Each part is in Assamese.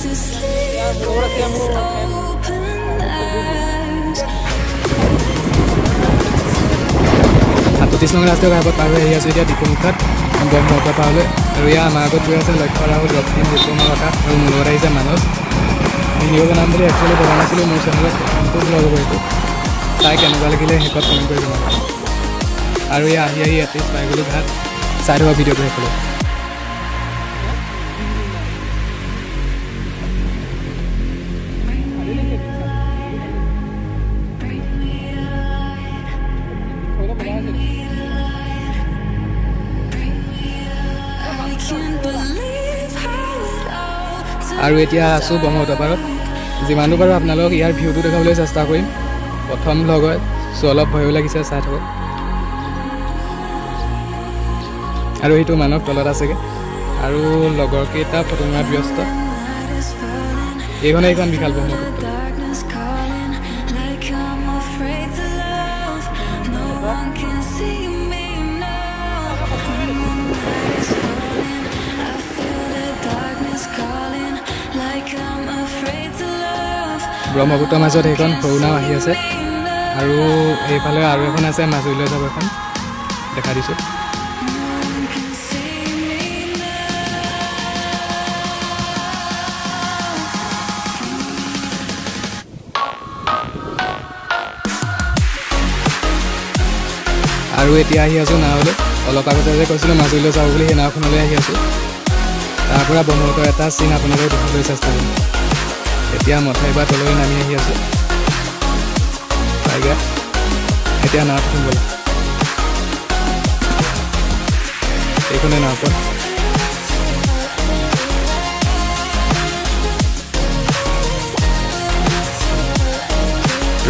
৩৭ নং ৰাষ্ট্ৰীয় ঘাইপথ পাৰ হৈ আহি আছোঁ এতিয়া ডিপুমুখত ব্ৰহ্মপুত্ৰ পাৰলৈ আৰু ইয়াৰ আমাৰ আগত গৈ আছে লক্ষ্য ৰাহুল ৰক্তিম ডিপুমুখা আৰু মোৰ লগত আহিছে মানস ভিডিঅ' বনাম বুলি একচুৱেলি ভবা নাছিলোঁ মোৰ চেনেলত কিন্তু ব্লগ হ'ব এইটো চাই কেনেকুৱা লাগিলে শেষত কমেণ্ট কৰি জনাব আৰু ইয়াত আহি ইয়াতে পাই গ'লোঁ ঘাট চাই থকা ভিডিঅ'টো শেষলৈ আৰু এতিয়া আছোঁ ব্ৰহ্মপুত্ৰ পাৰত যিমানটো পাৰোঁ আপোনালোকক ইয়াৰ ভিউটো দেখাবলৈ চেষ্টা কৰিম প্ৰথম ভ্লগ হয় চ' অলপ ভয়ো লাগিছে চাই থাকক আৰু সেইটো মানৱ তলত আছেগৈ আৰু লগৰকেইটা ফটো মাৰাত ব্যস্ত এইখন বিশাল ব্ৰহ্মপুত্ৰ ব্ৰহ্মপুত্ৰৰ মাজত সেইখন সৰু নাও আহি আছে আৰু এইফালে আৰু এখন আছে মাজুলীলৈ যাব এখন দেখা দিছোঁ আৰু এতিয়া আহি আছোঁ নাওলৈ অলপ আগতে যে কৈছিলোঁ মাজুলীলৈ যাওঁ বুলি সেই নাওখনলৈ আহি আছোঁ তাৰ পৰা ব্ৰহ্মপুত্ৰৰ এটা চিন আপোনালোকে দেখাবলৈ চেষ্টা কৰিম এতিয়া মথাই বা তললৈ নামি আহি আছোঁ পাইগৈ এতিয়া নাওত উঠিম ব'লা এইখনে নাওখন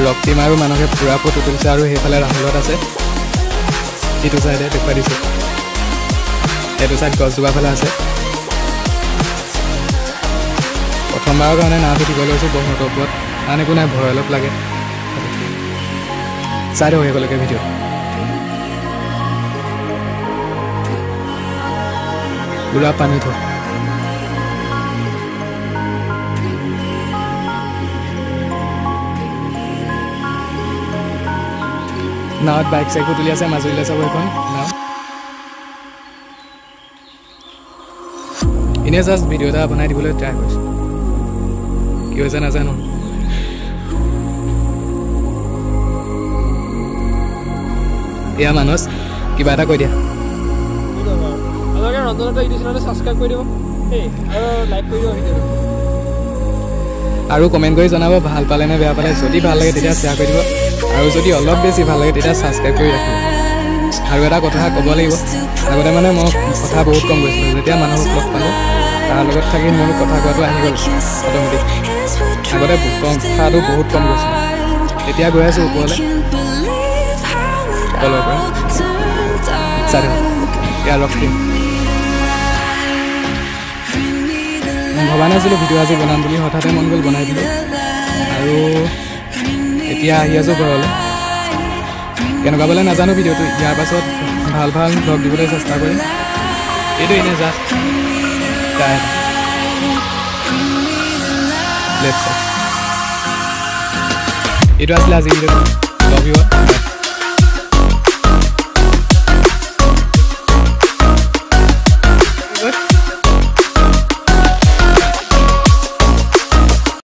ৰক্তিম আৰু মানুহে পূৰা ফটো তুলিছে আৰু সেইফালে ৰাহুলত আছে ইটো চাইডে দেখুৱাই দিছোঁ এইটো চাইড গছজোপা ফালে আছে প্ৰথমবাৰৰ কাৰণে নাওত উঠিব লৈছোঁ ব্ৰহ্মপুত্ৰৰ ওপৰত আন একো নাই ভয় অলপ লাগে চাই দিয়ক শেষলৈকে ভিডিঅ' পুৰা পানী থওঁ নাৱত বাইক চাইকো তুলি আছে মাজুলীলৈ চাব এখন নাও এনেই জাষ্ট ভিডিঅ' এটা বনাই দিবলৈ ট্ৰাই কৰিছোঁ কি হৈছে নাজানো এয়া মানস কিবা এটা কৈ দিয়া আৰু কমেণ্ট কৰি জনাব ভাল পালে নে বেয়া পালে যদি ভাল লাগে তেতিয়া শ্বেয়াৰ কৰি দিব আৰু যদি অলপ বেছি ভাল লাগে তেতিয়া ছাবস্ক্ৰাইব কৰি ৰাখিব আৰু এটা কথা ক'ব লাগিব আগতে মানে মই কথা বহুত কম কৈছিলোঁ যেতিয়া মানুহক লগ পালোঁ তাৰ লগত থাকি মোৰ কথা কোৱাটো আহি গ'ল অট'মেটিক আগতে কথাটো বহুত কম গৈছিলোঁ এতিয়া গৈ আছোঁ ওপৰলৈ তলৰ পৰা চাই থাকক ইয়াৰ ৰক্তিম ভবা নাছিলোঁ ভিডিঅ' আজি বনাম বুলি হঠাতে মন গ'ল বনাই দিলোঁ আৰু এতিয়া আহি আছোঁ ঘৰলৈ কেনেকুৱা বোলে নাজানো ভিডিঅ'টো ইয়াৰ পাছত ভাল ভাল ভ্লগ দিবলৈ চেষ্টা কৰিম এইটো এনেই জাষ্ট টাই লেফ্ট চাইড এইটো আছিলে আজি ভিডিঅ'টো লভ ইউ